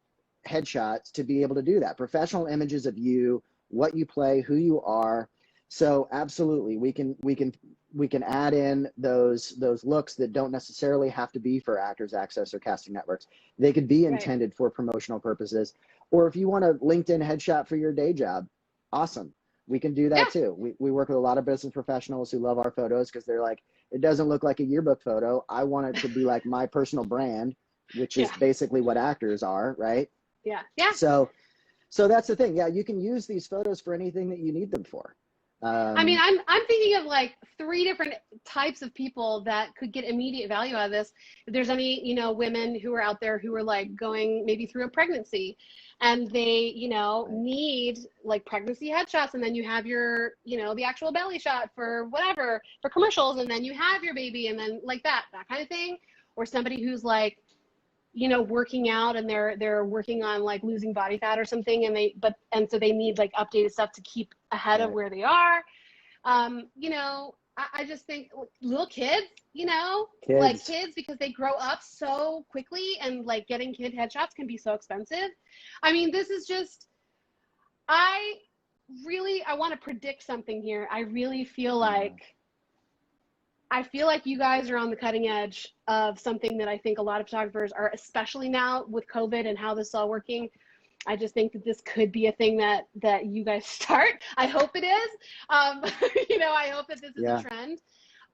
headshots to be able to do that. Professional images of you, what you play, who you are. So absolutely, we can add in those looks that don't necessarily have to be for Actors Access or casting networks. They could be Right. intended for promotional purposes. Or if you want a LinkedIn headshot for your day job, awesome. We can do that too. We work with a lot of business professionals who love our photos because they're like, it doesn't look like a yearbook photo. I want it to be like my personal brand, which is basically what actors are, right? Yeah. Yeah. So that's the thing. Yeah, you can use these photos for anything that you need them for. I mean, I'm thinking of like 3 different types of people that could get immediate value out of this. If there's any, you know, women who are out there who are like going maybe through a pregnancy and they, you know, need like pregnancy headshots, and then you have your, you know, the actual belly shot for whatever, for commercials, and then you have your baby, and then like that kind of thing. Or somebody who's like, you know, working out and they're working on like losing body fat or something, and so they need like updated stuff to keep ahead of where they are. You know, I just think little kids, you know, like kids, because they grow up so quickly, and like getting kid headshots can be so expensive. I mean, this is just, I want to predict something here. I really feel like, you guys are on the cutting edge of something that I think a lot of photographers are, especially now with COVID and how this is all working. I just think that this could be a thing that you guys start. I hope it is. You know, I hope that this is a trend.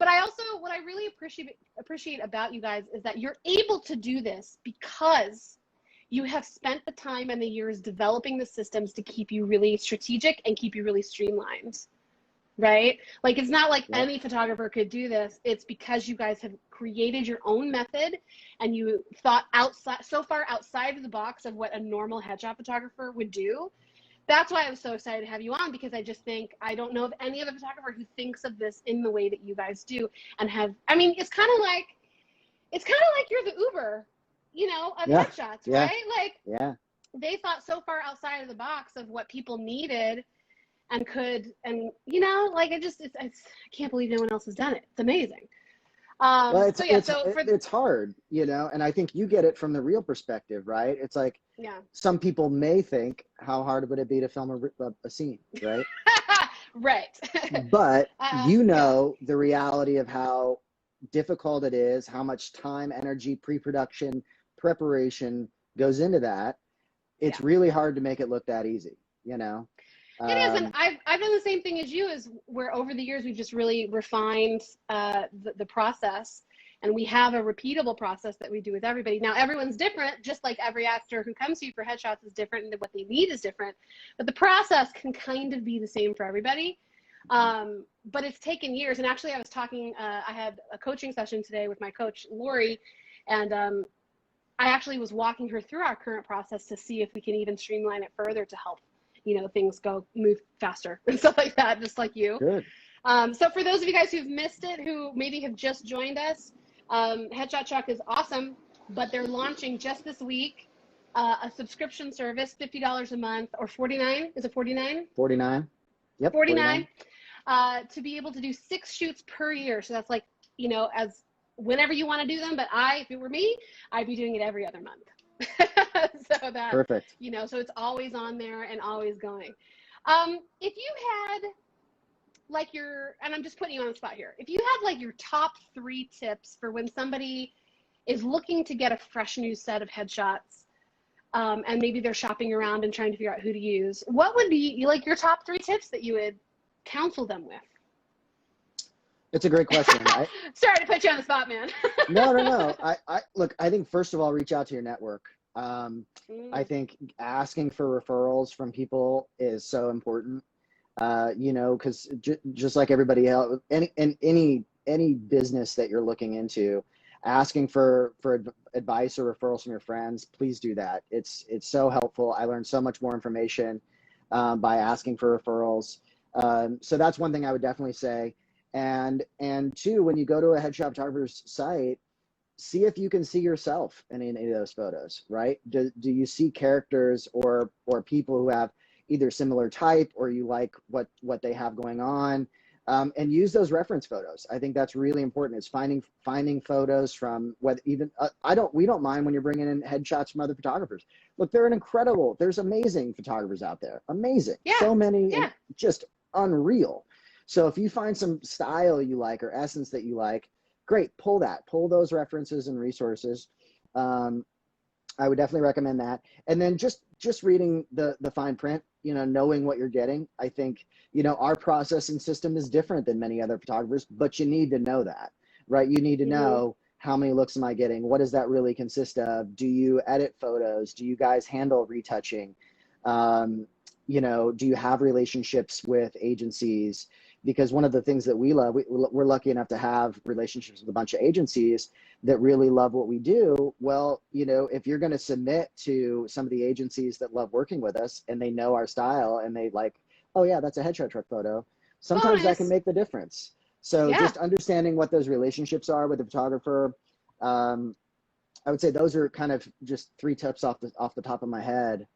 But I also, what I really appreciate about you guys is that you're able to do this because you have spent the time and the years developing the systems to keep you really strategic and keep you really streamlined. Right? Like, it's not like any photographer could do this. It's because you guys have created your own method, and you thought so far outside of the box of what a normal headshot photographer would do. That's why I was so excited to have you on, because I just think, I don't know of any other photographer who thinks of this in the way that you guys do, and have, I mean, it's kind of like you're the Uber, you know, of headshots, right? Like, they thought so far outside of the box of what people needed and could, and you know, like, I can't believe no one else has done it. It's amazing. Well, it's hard, you know, and I think you get it from the real perspective, right? It's like, some people may think, how hard would it be to film a scene, right? Right. But you know the reality of how difficult it is, how much time, energy, pre-production, preparation goes into that. It's really hard to make it look that easy, you know? It is, and I've done the same thing as you, is where over the years we've just really refined the process, and we have a repeatable process that we do with everybody. Now, everyone's different, just like every actor who comes to you for headshots is different, and what they need is different, but the process can kind of be the same for everybody. But it's taken years, and actually I was talking, I had a coaching session today with my coach, Lori, and I actually was walking her through our current process to see if we can even streamline it further to help, you know, things move faster and stuff like that, just like you. Good. So for those of you guys who've missed it, who maybe have just joined us, Headshot Chuck is awesome, but they're launching just this week a subscription service, $50 a month, or $49. Is it $49? $49. Yep. $49. To be able to do 6 shoots per year. So that's like, you know, as whenever you want to do them. But if it were me, I'd be doing it every other month. So that, perfect. You know, so it's always on there and always going. If you had like and I'm just putting you on the spot here. If you had like your top 3 tips for when somebody is looking to get a fresh new set of headshots, and maybe they're shopping around and trying to figure out who to use, what would be like your top 3 tips that you would counsel them with? It's a great question. Sorry to put you on the spot, man. No. Look, I think first of all, reach out to your network. I think asking for referrals from people is so important. You know, because just like everybody else, any business that you're looking into, asking for advice or referrals from your friends, please do that. It's so helpful. I learned so much more information by asking for referrals. So that's one thing I would definitely say. And two, when you go to a headshot photographer's site, see if you can see yourself in any of those photos, right? Do you see characters or people who have either similar type, or you like what they have going on? And use those reference photos. I think that's really important, is finding photos from whether even, we don't mind when you're bringing in headshots from other photographers. Look, there's amazing photographers out there. Amazing. Yeah. So many, Yeah. just unreal. So if you find some style you like or essence that you like, great, pull those references and resources. I would definitely recommend that. And then just reading the fine print, knowing what you're getting. I think, our processing system is different than many other photographers, but you need to know that, right? You need to know, how many looks am I getting? What does that really consist of? Do you edit photos? Do you guys handle retouching? Do you have relationships with agencies? Because one of the things that we love, we're lucky enough to have relationships with a bunch of agencies that really love what we do. Well, if you're going to submit to some of the agencies that love working with us and they know our style and they like, oh yeah, that's a headshot truck photo, sometimes that can make the difference. So just understanding what those relationships are with the photographer. I would say those are kind of just 3 tips off the top of my head.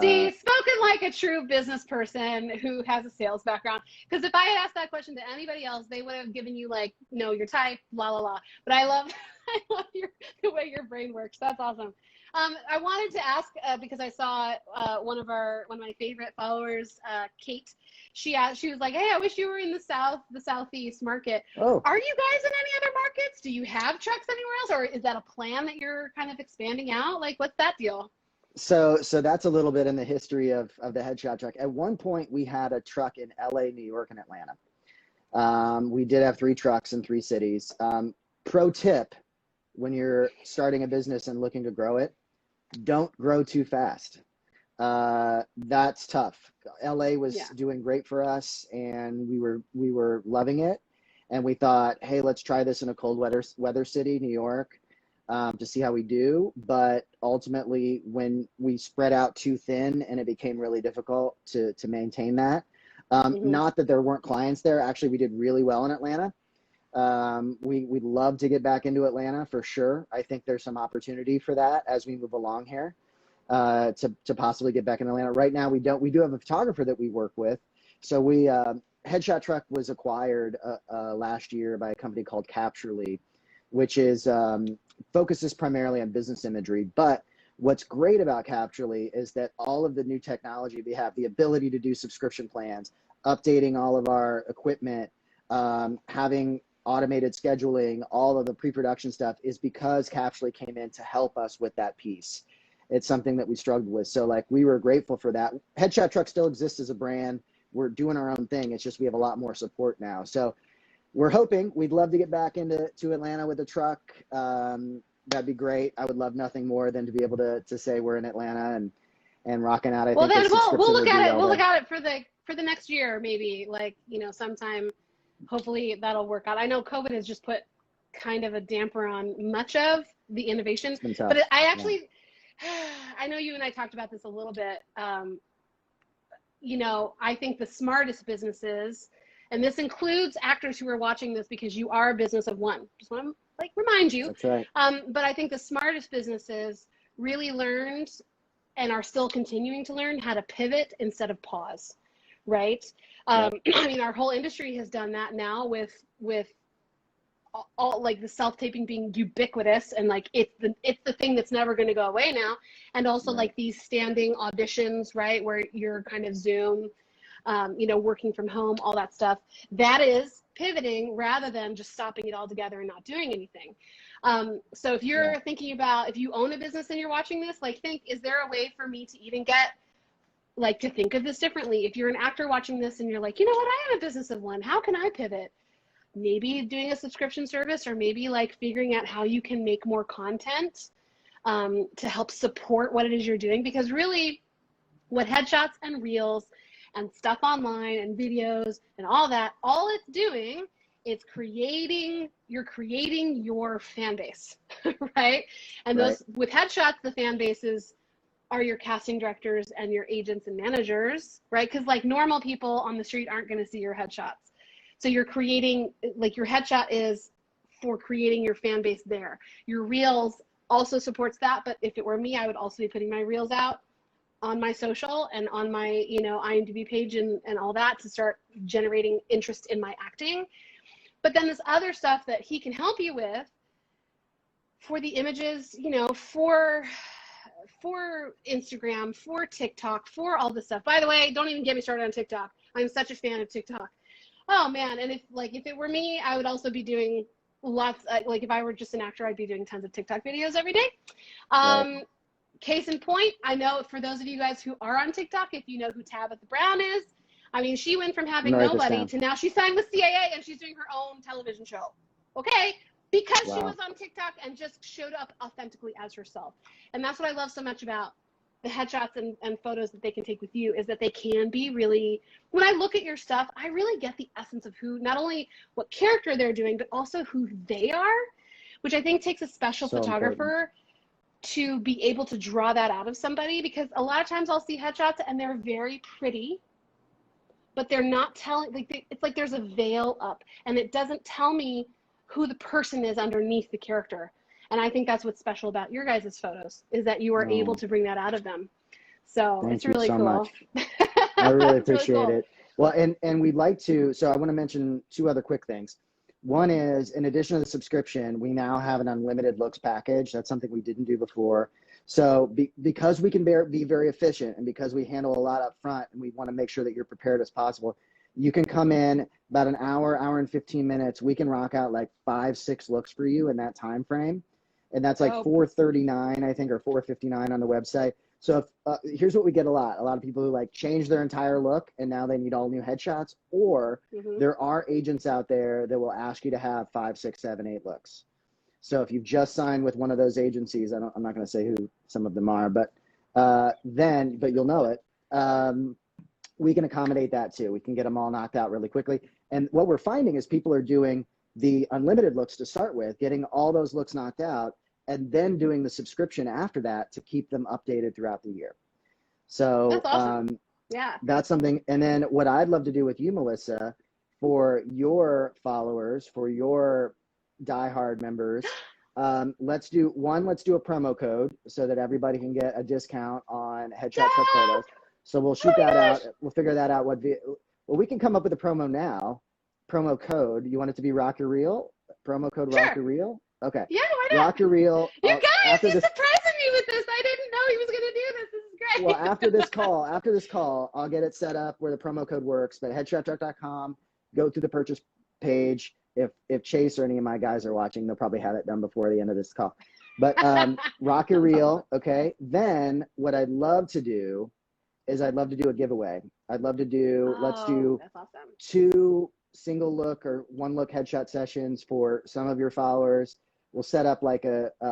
See, spoken like a true business person who has a sales background. Because if I had asked that question to anybody else, they would have given you like, know your type, blah, blah, blah. But I love the way your brain works. That's awesome. I wanted to ask, because I saw one of my favorite followers, Kate, she was like, hey, I wish you were in the Southeast market. Oh. Are you guys in any other markets? Do you have trucks anywhere else? Or is that a plan that you're kind of expanding out? Like, what's that deal? So that's a little bit in the history of the headshot truck. At one point, we had a truck in LA, New York, and Atlanta. We did have 3 trucks in 3 cities. Pro tip, when you're starting a business and looking to grow it, don't grow too fast. That's tough. LA was doing great for us, and we were loving it. And we thought, hey, let's try this in a cold weather city, New York. To see how we do. But ultimately, when we spread out too thin and it became really difficult to maintain that, not that there weren't clients there. Actually, we did really well in Atlanta. We'd love to get back into Atlanta for sure. I think there's some opportunity for that as we move along here, to possibly get back in Atlanta. Right now, we do have a photographer that we work with. So Headshot Truck was acquired last year by a company called Capturely, which is focuses primarily on business imagery. But what's great about Capturely is that all of the new technology, we have the ability to do subscription plans, updating all of our equipment, having automated scheduling, all of the pre-production stuff, is because Capturely came in to help us with that piece. It's something that we struggled with. So like, we were grateful for that. Headshot Truck still exists as a brand. We're doing our own thing. It's just we have a lot more support now. So we're hoping, we'd love to get back into Atlanta with a truck. That'd be great. I would love nothing more than to be able to say we're in Atlanta and rocking out. Well, then we'll look at it. We'll look at it for the next year, maybe, like, sometime. Hopefully that'll work out. I know COVID has just put kind of a damper on much of the innovation, but I actually, I know you and I talked about this a little bit. I think the smartest businesses, and this includes actors who are watching this, because you are a business of one. Just want to remind you. That's right. But I think the smartest businesses really learned and are still continuing to learn how to pivot instead of pause, right? I mean, our whole industry has done that now with all like the self-taping being ubiquitous, and like it's the thing that's never going to go away now. And also like these standing auditions, right, where you're kind of Zoom, working from home, all that stuff. That is pivoting rather than just stopping it all together and not doing anything. So if you're thinking about, if you own a business and you're watching this, think, is there a way for me to even get, to think of this differently? If you're an actor watching this and you're like, you know what, I am a business of one, how can I pivot? Maybe doing a subscription service, or maybe figuring out how you can make more content to help support what it is you're doing. Because really, what headshots and reels and stuff online and videos and all that, all it's doing is you're creating your fan base, right? And those, with headshots, the fan bases are your casting directors and your agents and managers, right? Because normal people on the street aren't going to see your headshots. So you're creating, like your headshot is for creating your fan base there. Your reels also supports that, but if it were me, I would also be putting my reels out on my social and on my, you know, IMDb page and all that to start generating interest in my acting. But then this other stuff that he can help you with for the images, you know, for Instagram, for TikTok, for all this stuff. By the way, don't even get me started on TikTok. I'm such a fan of TikTok. Oh man, and if it were me, I would also be doing lots, like if I were just an actor, I'd be doing tons of TikTok videos every day. Right. Case in point, I know for those of you guys who are on TikTok, if you know who Tabitha Brown is, I mean, she went from having nobody to now she's signed with CAA and she's doing her own television show. Okay? Because she was on TikTok and just showed up authentically as herself. And that's what I love so much about the headshots and photos that they can take with you, is that they can be really, when I look at your stuff, I really get the essence of who, not only what character they're doing, but also who they are, which I think takes a special photographer to be able to draw that out of somebody, because a lot of times I'll see headshots and they're very pretty, but they're not telling, like it's like there's a veil up and it doesn't tell me who the person is underneath the character. And I think that's what's special about your guys' photos, is that you are able to bring that out of them. So it's really cool. Much. I really appreciate it. Well, and we'd like to, so I want to mention two other quick things. One is, in addition to the subscription, we now have an unlimited looks package. That's something we didn't do before. So because we can be very efficient and because we handle a lot up front and we want to make sure that you're prepared as possible, you can come in about an hour and 15 minutes. We can rock out like 5-6 looks for you in that time frame. And that's like $439, I think, or $459 on the website. So if, here's what we get a lot of people who like change their entire look and now they need all new headshots, or there are agents out there that will ask you to have 5, 6, 7, 8 looks. So if you've just signed with one of those agencies, I'm not going to say who some of them are, but but you'll know it. We can accommodate that too. We can get them all knocked out really quickly. And what we're finding is people are doing the unlimited looks to start with, getting all those looks knocked out, and then doing the subscription after that to keep them updated throughout the year. So that's awesome. Yeah, that's something. And then what I'd love to do with you, Melissa, for your followers, for your diehard members, let's do a promo code so that everybody can get a discount on headshot truck photos. So we'll shoot that out. We'll figure that out. Well, we can come up with a promo now. Promo code. You want it to be Rock Your Reel? Promo code Rock Your Reel? Okay. Yeah, why not? Rock Your Reel. You guys, he's surprising me with this. I didn't know he was going to do this. This is great. Well, after this call, I'll get it set up where the promo code works. But headshottruck.com, go through the purchase page. If Chase or any of my guys are watching, they'll probably have it done before the end of this call. But Rock Your Reel, okay? Then what I'd love to do is I'd love to do a giveaway. I'd love to do, let's do that's awesome. 2 single look or 1 look headshot sessions for some of your followers. We'll set up like a, I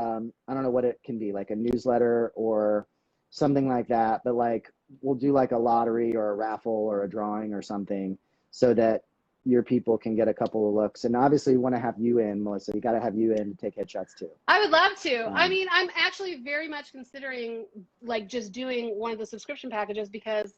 don't know what it can be, like a newsletter or something like that. But like, we'll do like a lottery or a raffle or a drawing or something so that your people can get a couple of looks. And obviously we want to have you in, Melissa. You got to have you in to take headshots too. I would love to. I mean, I'm actually very much considering like just doing one of the subscription packages, because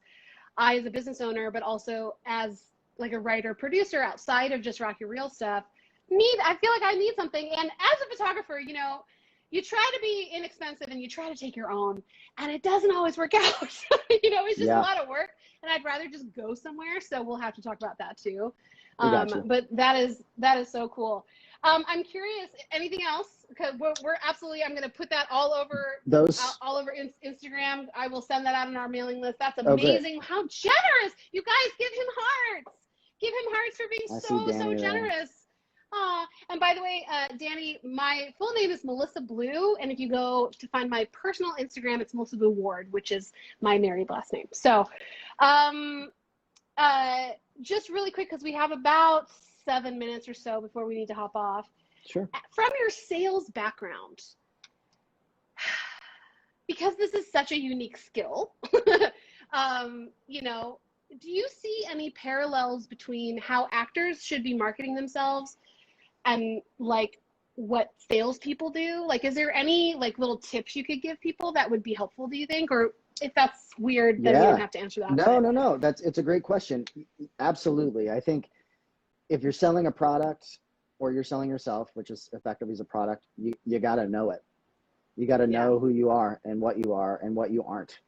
I, as a business owner, but also as like a writer, producer outside of just Rock Your Reel stuff, I feel like I need something. And as a photographer, you know, you try to be inexpensive and you try to take your own, and it doesn't always work out. You know, it's just a lot of work, and I'd rather just go somewhere. So we'll have to talk about that too. But that is so cool. I'm curious, anything else? Because we're absolutely, I'm going to put that all over Instagram. I will send that out on our mailing list. That's amazing. How generous. You guys, give him hearts. Give him hearts for being so generous. And by the way, Danny, my full name is Melissa Blue, and if you go to find my personal Instagram, it's Melissa Blue Ward, which is my married last name. So, just really quick, because we have about 7 minutes or so before we need to hop off. Sure. From your sales background, because this is such a unique skill, you know, do you see any parallels between how actors should be marketing themselves and like what salespeople do? Like, is there any like little tips you could give people that would be helpful, do you think? Or if that's weird, then you don't have to answer that. No. It's a great question. Absolutely. I think if you're selling a product or you're selling yourself, which is effectively is a product, you got to know it. You got to know who you are and what you aren't.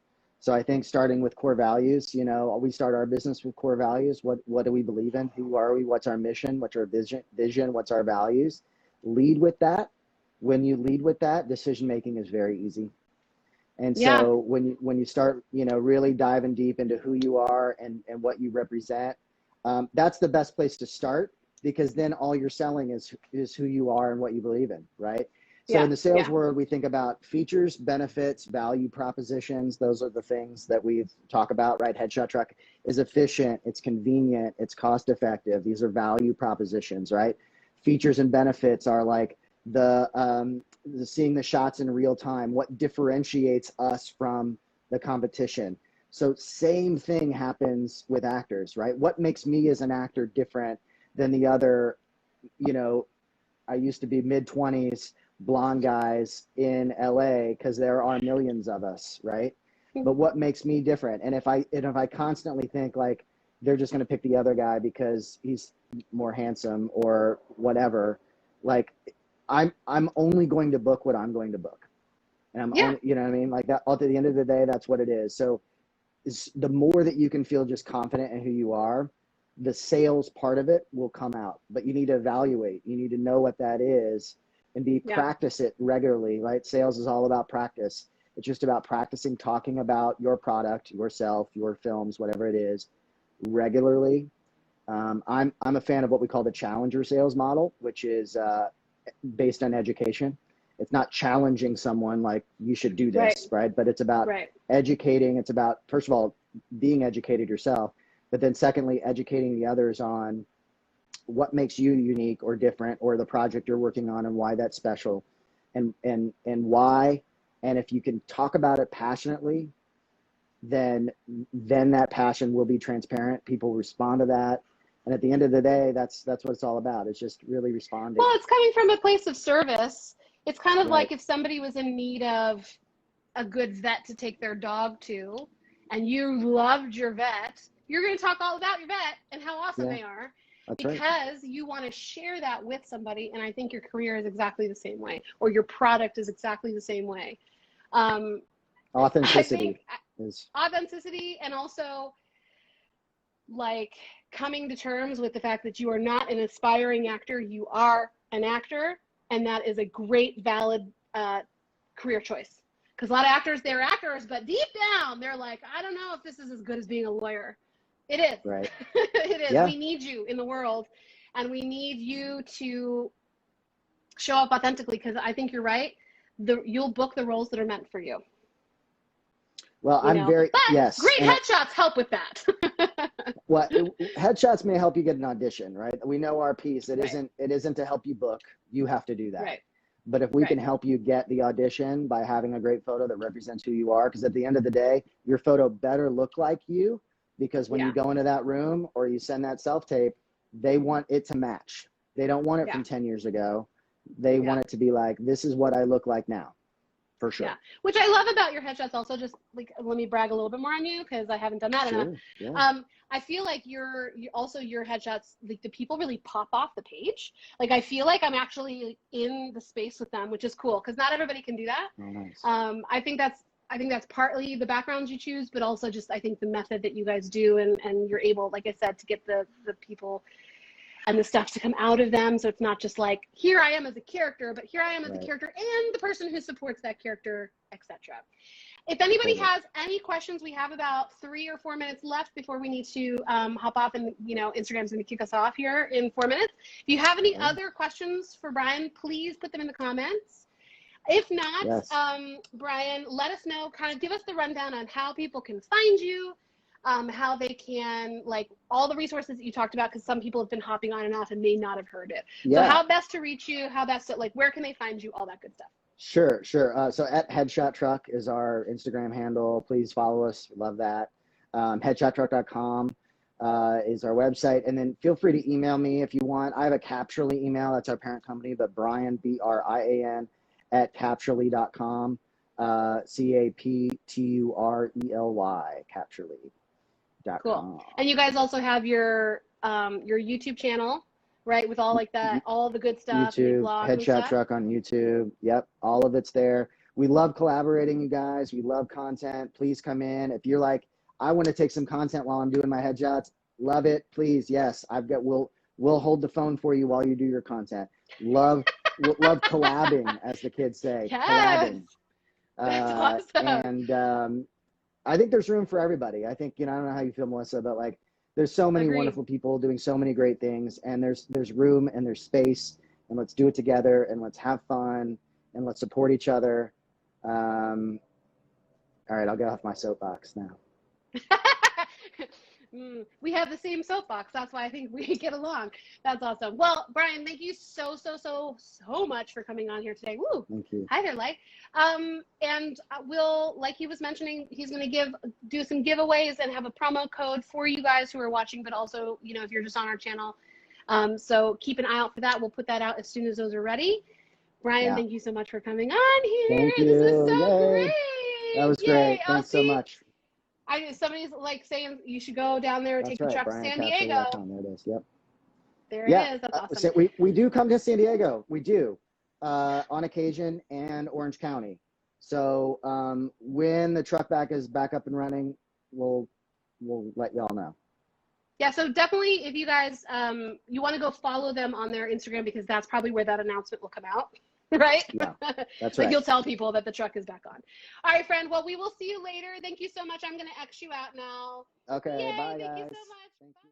So I think starting with core values, you know, we start our business with core values. What do we believe in? Who are we? What's our mission? What's our vision? What's our values? Lead with that. When you lead with that, decision making is very easy. And so when you start, you know, really diving deep into who you are and what you represent, that's the best place to start, because then all you're selling is who you are and what you believe in, right? So in the sales world, we think about features, benefits, value propositions. Those are the things that we talk about, right? Headshot Truck is efficient, it's convenient, it's cost effective. These are value propositions, right? Features and benefits are like the seeing the shots in real time, what differentiates us from the competition. So same thing happens with actors, right? What makes me as an actor different than the other, you know, I used to be mid-20s blonde guys in LA, because there are millions of us, right? But what makes me different? And if I constantly think like they're just going to pick the other guy because he's more handsome or whatever, like I'm only going to book what I'm going to book. And I'm only, you know what I mean? Like that, at the end of the day, that's what it is. So the more that you can feel just confident in who you are, the sales part of it will come out. But you need to evaluate. You need to know what that is and practice it regularly, right? Sales is all about practice. It's just about practicing talking about your product, yourself, your films, whatever it is, regularly. I'm a fan of what we call the challenger sales model, which is based on education. It's not challenging someone like you should do this, right? But it's about educating. It's about, first of all, being educated yourself, but then secondly, educating the others on what makes you unique or different, or the project you're working on and why that's special, and why. And if you can talk about it passionately, then that passion will be transparent. People respond to that. And at the end of the day, that's what it's all about. It's just really responding. Well, it's coming from a place of service. It's kind of like if somebody was in need of a good vet to take their dog to, and you loved your vet, you're going to talk all about your vet and how awesome they are. That's because you want to share that with somebody. And I think your career is exactly the same way, or your product is exactly the same way. Authenticity. Authenticity, and also like coming to terms with the fact that you are not an aspiring actor, you are an actor, and that is a great, valid career choice. Because a lot of actors, they're actors, but deep down, they're like, I don't know if this is as good as being a lawyer. It is. Right. It is. Yeah. We need you in the world, and we need you to show up authentically, because I think you're right. You'll book the roles that are meant for you. Well, I'm very, yes. Great headshots help with that. Well, headshots may help you get an audition, right? We know our piece. It isn't to help you book. You have to do that. Right. But if we can help you get the audition by having a great photo that represents who you are, because at the end of the day, your photo better look like you, because when you go into that room or you send that self-tape, they want it to match. They don't want it from 10 years ago. They want it to be like, this is what I look like now. For sure. Yeah, which I love about your headshots. Also, just like, let me brag a little bit more on you, because I haven't done that enough. Yeah. I feel like your headshots, like the people really pop off the page. Like I feel like I'm actually in the space with them, which is cool, because not everybody can do that. Oh, nice. I think that's partly the backgrounds you choose, but also just I think the method that you guys do, and you're able, like I said, to get the people and the stuff to come out of them. So it's not just like, here I am as a character, but here I am as the character and the person who supports that character, etc. If anybody has any questions, we have about 3 or 4 minutes left before we need to hop off, and Instagram's going to kick us off here in 4 minutes. If you have any other questions for Brian, please put them in the comments. If not, Brian, let us know, kind of give us the rundown on how people can find you, how they can, like, all the resources that you talked about, because some people have been hopping on and off and may not have heard it. So how best to reach you, how best to, like, where can they find you, all that good stuff. Sure. So at Headshot Truck is our Instagram handle. Please follow us. Love that. Headshottruck.com is our website. And then feel free to email me if you want. I have a Capturely email. That's our parent company, but Brian, Brian, at Capturely.com. Capturely, Capturely.com. Cool. And you guys also have your YouTube channel, right? With all like that, all the good stuff, new YouTube, vlogs and Headshot stuff. Truck on YouTube. Yep, all of it's there. We love collaborating, you guys. We love content. Please come in. If you're like, I want to take some content while I'm doing my headshots, love it. Please, yes, we'll hold the phone for you while you do your content. Love collabing, as the kids say. Yes. Collabing. That's awesome. And I think there's room for everybody. I think, I don't know how you feel, Melissa, but like there's so many Agreed. wonderful people doing so many great things, and there's room and there's space, and let's do it together, and let's have fun, and let's support each other. All right, I'll get off my soapbox now. We have the same soapbox. That's why I think we get along. That's awesome. Well, Brian, thank you so much for coming on here today. Woo! Thank you. Hi there, Light. And we'll, like he was mentioning, he's going to do some giveaways and have a promo code for you guys who are watching, but also, if you're just on our channel. So keep an eye out for that. We'll put that out as soon as those are ready. Brian, thank you so much for coming on here. Thank you. This was so great. That was great. Thanks so much. Somebody's like saying you should go down there and take the truck to San Diego. There it is. Yep. There it is. That's awesome. So we do come to San Diego. We do on occasion, and Orange County. So when the truck is back up and running, we'll let y'all know. Yeah, so definitely if you guys you want to go follow them on their Instagram, because that's probably where that announcement will come out. Right? Yeah, that's like right. You'll tell people that the truck is back on. All right, friend. Well, we will see you later. Thank you so much. I'm going to X you out now. Okay, Yay, bye, guys. Thank you so much. Thank you.